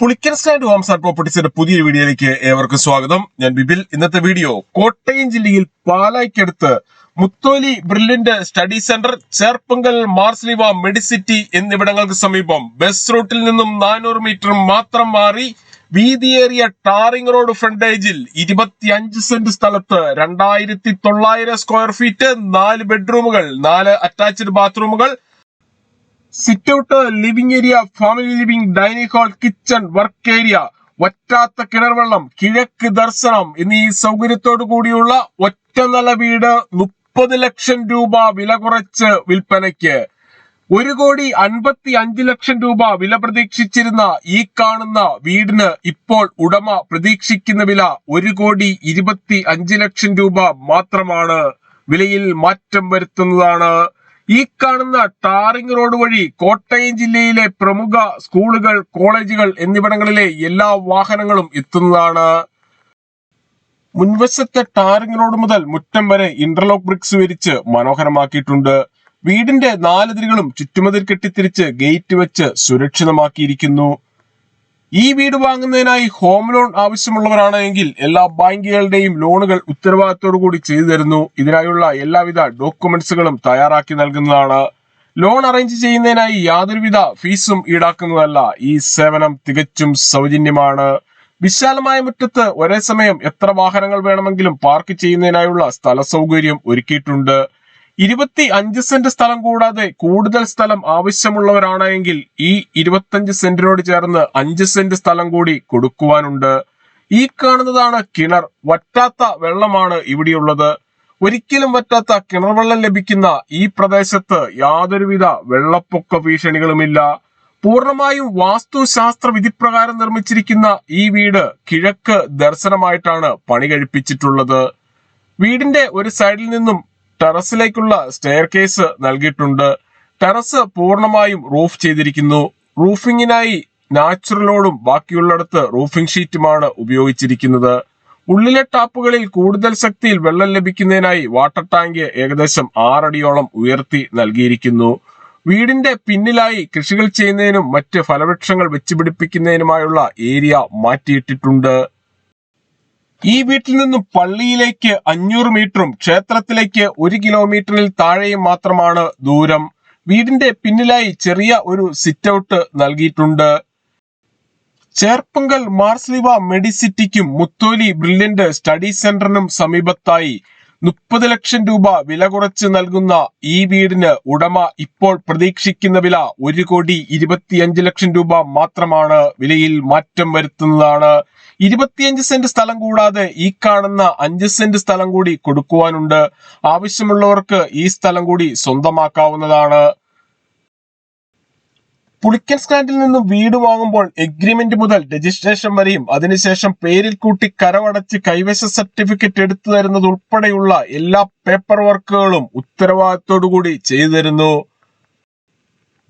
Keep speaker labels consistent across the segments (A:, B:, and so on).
A: Pulikkal stand Holmes and പ്രോപ്പർട്ടീസിന്റെ പുതിയ വീഡിയോയിലേക്ക് ഏവർക്കും സ്വാഗതം. ഞാൻ ബിബിൽ. ഇന്നത്തെ വീഡിയോ കോട്ടയം ജില്ലയിൽ പാലായ്ക്കടുത്ത് Mutholi brilliant study centre, Cherpunkal Mar Sleeva Medicity എന്നിവിടങ്ങൾക്ക് സമീപം ബസ് റൂട്ടിൽ നിന്നും 400 മീറ്റർ മാത്രം മാറി വീതിയേറിയ ടാറിംഗ് റോഡ് ഫ്രണ്ടേജിൽ 25 സെന്റ് സ്ഥലത്ത് 2900 സ്ക്വയർ ഫീറ്റ്, 4 ബെഡ്റൂമുകൾ, 4 അറ്റാച്ച്ഡ് ബാത്റൂമുകൾ, sit out, living area, family living, dining hall, kitchen, work area, വറ്റാത്ത കിണർ വെള്ളം, കിഴക്ക് ദർശനം എന്നീ സൗകര്യത്തോടു കൂടിയുള്ള ഒറ്റ നില വീട് 30 ലക്ഷം രൂപ വില കുറച്ച് വിൽപ്പനയ്ക്ക്. 1,55 ലക്ഷം രൂപ വില പ്രതീക്ഷിച്ചിരുന്ന ഈ കാണുന്ന വീടിന് ഇപ്പോൾ ഉടമ പ്രതീക്ഷിക്കുന്ന വില 1,25 ലക്ഷം രൂപ മാത്രമാണ്. വിലയിൽ മാറ്റം വരുത്തുന്നതാണ്. ഈ കാണുന്ന ടാറിംഗ് റോഡ് വഴി കോട്ടയം ജില്ലയിലെ പ്രമുഖ സ്കൂളുകൾ, കോളേജുകൾ എന്നിവിടങ്ങളിലെ എല്ലാ വാഹനങ്ങളും എത്തുന്നതാണ്. മുൻവശത്തെ ടാറിംഗ് റോഡ് മുതൽ മുറ്റം വരെ ഇന്റർലോക്ക് ബ്രിക്സ് വിരിച്ച് മനോഹരമാക്കിയിട്ടുണ്ട്. വീടിന്റെ 4 അതിരുകളും ചുറ്റുമതിൽ കെട്ടിത്തിരിച്ച് ഗേറ്റ് വെച്ച് സുരക്ഷിതമാക്കിയിരിക്കുന്നു. ഈ വീട് വാങ്ങുന്നതിനായി ഹോം ലോൺ ആവശ്യമുള്ളവരാണെങ്കിൽ എല്ലാ ബാങ്കുകളുടെയും ലോണുകൾ ഉത്തരവാദിത്തോടു കൂടി ചെയ്തു തരുന്നു. ഇതിനായുള്ള എല്ലാവിധ ഡോക്യുമെന്റ്സുകളും തയ്യാറാക്കി നൽകുന്നതാണ്. ലോൺ അറേഞ്ച് ചെയ്യുന്നതിനായി യാതൊരുവിധ ഫീസും ഈടാക്കുന്നതല്ല. ഈ സേവനം തികച്ചും സൗജന്യമാണ്. വിശാലമായ മുറ്റത്ത് ഒരേ സമയം എത്ര വാഹനങ്ങൾ വേണമെങ്കിലും പാർക്ക് ചെയ്യുന്നതിനായുള്ള സ്ഥല സൗകര്യം ഒരുക്കിയിട്ടുണ്ട്. 25 സെന്റ് സ്ഥലം കൂടാതെ കൂടുതൽ സ്ഥലം ആവശ്യമുള്ളവരാണെങ്കിൽ ഈ 25 സെന്റിനോട് ചേർന്ന് 5 സെന്റ് സ്ഥലം കൂടി കൊടുക്കുവാനുണ്ട്. ഈ കാണുന്നതാണ് കിണർ. വറ്റാത്ത വെള്ളമാണ് ഇവിടെയുള്ളത്. ഒരിക്കലും വറ്റാത്ത കിണർ വെള്ളം ലഭിക്കുന്ന ഈ പ്രദേശത്ത് യാതൊരുവിധ വെള്ളപ്പൊക്ക ഭീഷണികളുമില്ല. പൂർണ്ണമായും വാസ്തുശാസ്ത്ര വിധിപ്രകാരം നിർമ്മിച്ചിരിക്കുന്ന ഈ വീട് കിഴക്ക് ദർശനമായിട്ടാണ് പണി കഴിപ്പിച്ചിട്ടുള്ളത്. വീടിന്റെ ഒരു സൈഡിൽ നിന്നും ടെറസിലേക്കുള്ള സ്റ്റെയർ കേസ് നൽകിയിട്ടുണ്ട്. ടെറസ് പൂർണ്ണമായും റൂഫ് ചെയ്തിരിക്കുന്നു. റൂഫിങ്ങിനായി നാച്ചുറലോടും ബാക്കിയുള്ളിടത്ത് റൂഫിംഗ് ഷീറ്റുമാണ് ഉപയോഗിച്ചിരിക്കുന്നത്. ഉള്ളിലെ ടാപ്പുകളിൽ കൂടുതൽ ശക്തിയിൽ വെള്ളം ലഭിക്കുന്നതിനായി വാട്ടർ ടാങ്ക് ഏകദേശം 6 അടിയോളം ഉയർത്തി നൽകിയിരിക്കുന്നു. വീടിന്റെ പിന്നിലായി കൃഷികൾ ചെയ്യുന്നതിനും മറ്റ് ഫലവൃക്ഷങ്ങൾ വെച്ചുപിടിപ്പിക്കുന്നതിനുമായുള്ള ഏരിയ മാറ്റിയിട്ടിട്ടുണ്ട്. ഈ വീട്ടിൽ നിന്നും പള്ളിയിലേക്ക് 500 മീറ്ററും ക്ഷേത്രത്തിലേക്ക് 1 കിലോമീറ്ററിൽ താഴെയും മാത്രമാണ് ദൂരം. വീടിന്റെ പിന്നിലായി ചെറിയ ഒരു സിറ്റ് ഔട്ട് നൽകിയിട്ടുണ്ട്. ചേർപ്പങ്കൽ മാർസ്ലിവ മെഡിസിറ്റിക്കും മുത്തോലി ബ്രില്യന്റ് സ്റ്റഡി സെന്ററിനും സമീപത്തായി 30 ലക്ഷം രൂപ വില കുറച്ച് നൽകുന്ന ഈ വീടിന് ഉടമ ഇപ്പോൾ പ്രതീക്ഷിക്കുന്ന വില 1,25 ലക്ഷം രൂപ മാത്രമാണ്. വിലയിൽ മാറ്റം വരുത്തുന്നതാണ്. 25 സെന്റ് സ്ഥലം കൂടാതെ ഈ കാണുന്ന 5 സെന്റ് സ്ഥലം കൂടി കൊടുക്കുവാനുണ്ട്. ആവശ്യമുള്ളവർക്ക് ഈ സ്ഥലം കൂടി സ്വന്തമാക്കാവുന്നതാണ്. പുളിക്കൽ സ്റ്റാൻഡിൽ നിന്നും വീട് വാങ്ങുമ്പോൾ എഗ്രിമെന്റ് മുതൽ രജിസ്ട്രേഷൻ വരെയും അതിനുശേഷം പേരിൽ കൂട്ടി കരമടച്ച് കൈവശ സർട്ടിഫിക്കറ്റ് എടുത്തു തരുന്നത് ഉൾപ്പെടെയുള്ള എല്ലാ പേപ്പർ വർക്കുകളും ഉത്തരവാദിത്തോടുകൂടി ചെയ്തു തരുന്നു.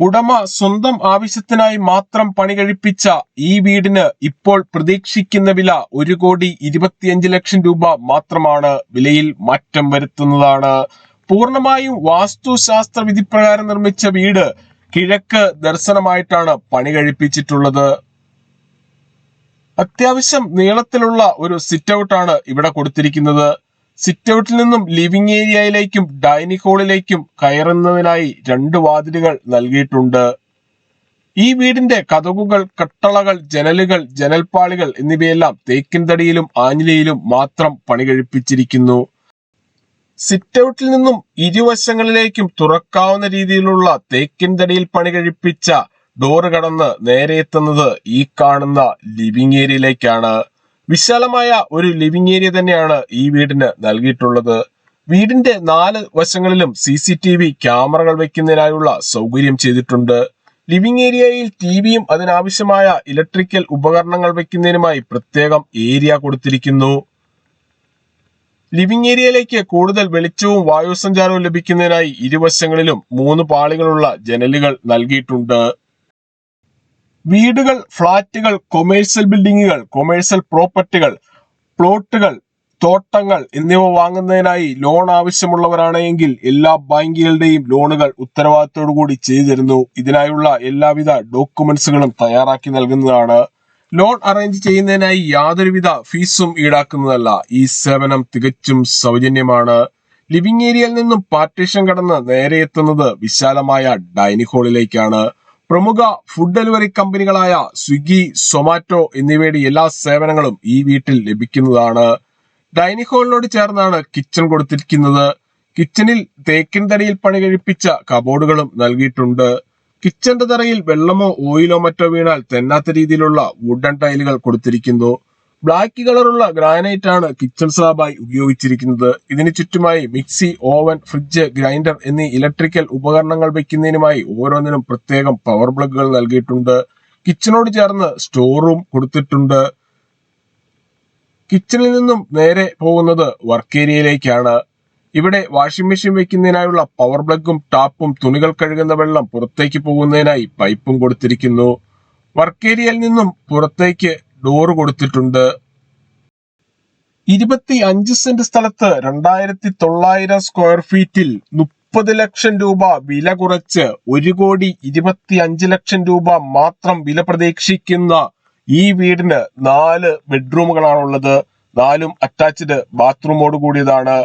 A: ഉടമ സ്വന്തം ആവശ്യത്തിനായി മാത്രം പണി കഴിപ്പിച്ച ഈ വീടിന് ഇപ്പോൾ പ്രതീക്ഷിക്കുന്ന വില 1,25 ലക്ഷം രൂപ മാത്രമാണ്. വിലയിൽ മാറ്റം വരുത്തുന്നതാണ്. പൂർണ്ണമായും വാസ്തുശാസ്ത്ര വിധിപ്രകാരം നിർമ്മിച്ച വീട് കിഴക്ക് ദർശനമായിട്ടാണ് പണി കഴിപ്പിച്ചിട്ടുള്ളത്. അത്യാവശ്യം നീളത്തിലുള്ള ഒരു സിറ്റ് ഔട്ടാണ് ഇവിടെ കൊടുത്തിരിക്കുന്നത്. സിറ്റ് ഔട്ടിൽ നിന്നും ലിവിംഗ് ഏരിയയിലേക്കും ഡൈനിങ് ഹാളിലേക്കും കയറുന്നതിനായി 2 വാതിലുകൾ നൽകിയിട്ടുണ്ട്. ഈ വീടിന്റെ കതകുകൾ, കട്ടളകൾ, ജനലുകൾ, ജനൽപ്പാളികൾ എന്നിവയെല്ലാം തേക്കിൻ തടിയിലും ആഞ്ഞിലിയിലും മാത്രം പണി കഴിപ്പിച്ചിരിക്കുന്നു. സിറ്റ് ഔട്ടിൽ നിന്നും ഇരുവശങ്ങളിലേക്കും തുറക്കാവുന്ന രീതിയിലുള്ള തേക്കിൻ തടിയിൽ പണി കഴിപ്പിച്ച ഡോറ് കടന്ന് നേരെ എത്തുന്നത് ഈ കാണുന്ന ലിവിംഗ് ഏരിയയിലേക്കാണ്. വിശാലമായ ഒരു ലിവിംഗ് ഏരിയ തന്നെയാണ് ഈ വീടിന് നൽകിയിട്ടുള്ളത്. വീടിന്റെ 4 വശങ്ങളിലും CCTV ക്യാമറകൾ വയ്ക്കുന്നതിനായുള്ള സൗകര്യം ചെയ്തിട്ടുണ്ട്. ലിവിംഗ് ഏരിയയിൽ ടിവിയും അതിനാവശ്യമായ ഇലക്ട്രിക്കൽ ഉപകരണങ്ങൾ വയ്ക്കുന്നതിനുമായി പ്രത്യേകം ഏരിയ കൊടുത്തിരിക്കുന്നു. ലിവിംഗ് ഏരിയയിലേക്ക് കൂടുതൽ വെളിച്ചവും വായു സഞ്ചാരവും ലഭിക്കുന്നതിനായി ഇരുവശങ്ങളിലും 3 പാളികളുള്ള ജനലുകൾ നൽകിയിട്ടുണ്ട്. വീടുകൾ, ഫ്ളാറ്റുകൾ, കൊമേഴ്സ്യൽ ബിൽഡിങ്ങുകൾ, കൊമേഴ്സ്യൽ പ്രോപ്പർട്ടികൾ, പ്ലോട്ടുകൾ, തോട്ടങ്ങൾ എന്നിവ വാങ്ങുന്നതിനായി ലോൺ ആവശ്യമുള്ളവരാണെങ്കിൽ എല്ലാ ബാങ്കുകളുടെയും ലോണുകൾ ഉത്തരവാദിത്തോടു കൂടി ചെയ്തു തരുന്നു. ഇതിനായുള്ള എല്ലാവിധ ഡോക്യുമെന്റ്സുകളും തയ്യാറാക്കി നൽകുന്നതാണ്. ലോൺ അറേഞ്ച് ചെയ്യുന്നതിനായി യാതൊരുവിധ ഫീസും ഈടാക്കുന്നതല്ല. ഈ സേവനം തികച്ചും സൗജന്യമാണ്. ലിവിംഗ് ഏരിയയിൽ നിന്നും പാർട്ടീഷൻ കടന്ന് നേരെ എത്തുന്നത് വിശാലമായ ഡൈനിങ് ഹാളിലേക്കാണ്. പ്രമുഖ ഫുഡ് ഡെലിവറി കമ്പനികളായ സ്വിഗ്ഗി, സൊമാറ്റോ എന്നിവയുടെ എല്ലാ സേവനങ്ങളും ഈ വീട്ടിൽ ലഭിക്കുന്നതാണ്. ഡൈനിങ് ഹാളിനോട് ചേർന്നാണ് കിച്ചൺ കൊടുത്തിരിക്കുന്നത്. കിച്ചണിൽ തേക്കിൻ തടിയിൽ പണി കഴിപ്പിച്ച കബോർഡുകളും നൽകിയിട്ടുണ്ട്. കിച്ചന്റെ തറയിൽ വെള്ളമോ ഓയിലോ മറ്റോ വീണാൽ തെന്നാത്ത രീതിയിലുള്ള വുഡൻ ടൈലുകൾ കൊടുത്തിരിക്കുന്നു. ബ്ലാക്ക് കളറുള്ള ഗ്രാനൈറ്റ് ആണ് കിച്ചൺ സ്ലാബായി ഉപയോഗിച്ചിരിക്കുന്നത്. ഇതിന് ചുറ്റുമായി മിക്സി, ഓവൻ, ഫ്രിഡ്ജ്, ഗ്രൈൻഡർ എന്നീ ഇലക്ട്രിക്കൽ ഉപകരണങ്ങൾ വെക്കുന്നതിനുമായി ഓരോന്നിനും പ്രത്യേകം പവർ പ്ലഗുകൾ നൽകിയിട്ടുണ്ട്. കിച്ചണോട് ചേർന്ന് സ്റ്റോർ റൂം കൊടുത്തിട്ടുണ്ട്. കിച്ചണിൽ നിന്നും നേരെ പോകുന്നത് വർക്ക് ഏരിയയിലേക്കാണ്. ഇവിടെ വാഷിംഗ് മെഷീൻ വെക്കുന്നതിനായുള്ള പവർ പ്ലഗും ടാപ്പും തുണികൾ കഴുകുന്ന വെള്ളം പുറത്തേക്ക് പോകുന്നതിനായി പൈപ്പും കൊടുത്തിരിക്കുന്നു. വർക്ക് ഏരിയയിൽ നിന്നും പുറത്തേക്ക് ഡോറ് കൊടുത്തിട്ടുണ്ട്. 25 സെന്റ് സ്ഥലത്ത് 2900 സ്ക്വയർ ഫീറ്റിൽ 30 ലക്ഷം രൂപ വില കുറച്ച് 1,25 ലക്ഷം രൂപ മാത്രം വില പ്രതീക്ഷിക്കുന്ന ഈ വീടിന് 4 ബെഡ്റൂമുകളാണുള്ളത്. 4ഉം അറ്റാച്ച്ഡ് ബാത്റൂമോട് കൂടിയതാണ്.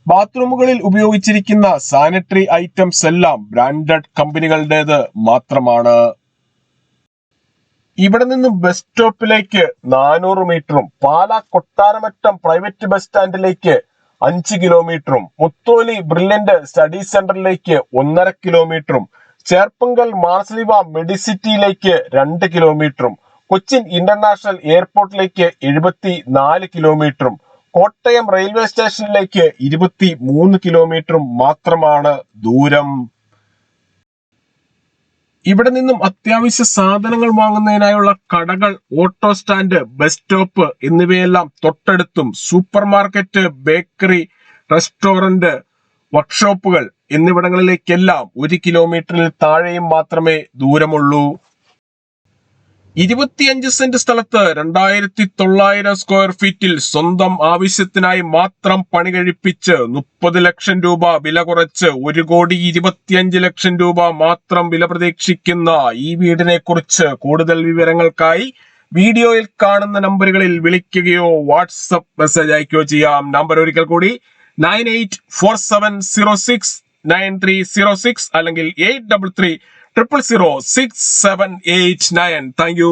A: ബാത്റൂമുകളിൽ ഉപയോഗിച്ചിരിക്കുന്ന സാനിറ്ററി ഐറ്റംസ് എല്ലാം ബ്രാൻഡഡ് കമ്പനികളുടേത് മാത്രമാണ്. ഇവിടെ നിന്നും ബസ് സ്റ്റോപ്പിലേക്ക് 400 മീറ്ററും പാലാ കൊട്ടാരമറ്റം പ്രൈവറ്റ് ബസ് സ്റ്റാൻഡിലേക്ക് 5 കിലോമീറ്ററും മുത്തോലി ബ്രില്യന്റ് സ്റ്റഡി സെന്ററിലേക്ക് 1.5 കിലോമീറ്ററും ചേർപ്പങ്കൽ മാർസലിവ മെഡിസിറ്റിയിലേക്ക് 2 കിലോമീറ്ററും കൊച്ചിൻ ഇന്റർനാഷണൽ എയർപോർട്ടിലേക്ക് 74 കിലോമീറ്ററും കോട്ടയം റെയിൽവേ സ്റ്റേഷനിലേക്ക് 23 കിലോമീറ്ററും മാത്രമാണ് ദൂരം. ഇവിടെ നിന്നും അത്യാവശ്യ സാധനങ്ങൾ വാങ്ങുന്നതിനായുള്ള കടകൾ, ഓട്ടോ സ്റ്റാൻഡ്, ബസ് സ്റ്റോപ്പ് എന്നിവയെല്ലാം തൊട്ടടുത്തും സൂപ്പർ മാർക്കറ്റ്, ബേക്കറി, റെസ്റ്റോറന്റ്, വർക്ക്ഷോപ്പുകൾ എന്നിവിടങ്ങളിലേക്കെല്ലാം 1 കിലോമീറ്ററിൽ താഴെയും മാത്രമേ ദൂരമുള്ളൂ. 25 സെന്റ് സ്ഥലത്ത് 2900 സ്ക്വയർ ഫീറ്റിൽ സ്വന്തം ആവശ്യത്തിനായി മാത്രം പണി കഴിപ്പിച്ച് 30 ലക്ഷം രൂപ വില കുറച്ച് 1,25 ലക്ഷം രൂപ മാത്രം വില പ്രതീക്ഷിക്കുന്ന ഈ വീടിനെ കുറിച്ച് കൂടുതൽ വിവരങ്ങൾക്കായി വീഡിയോയിൽ കാണുന്ന നമ്പറുകളിൽ വിളിക്കുകയോ വാട്സപ്പ് മെസ്സേജ് അയക്കുകയോ ചെയ്യാം. നമ്പർ ഒരിക്കൽ കൂടി 9847069306 അല്ലെങ്കിൽ 83300679. Thank you.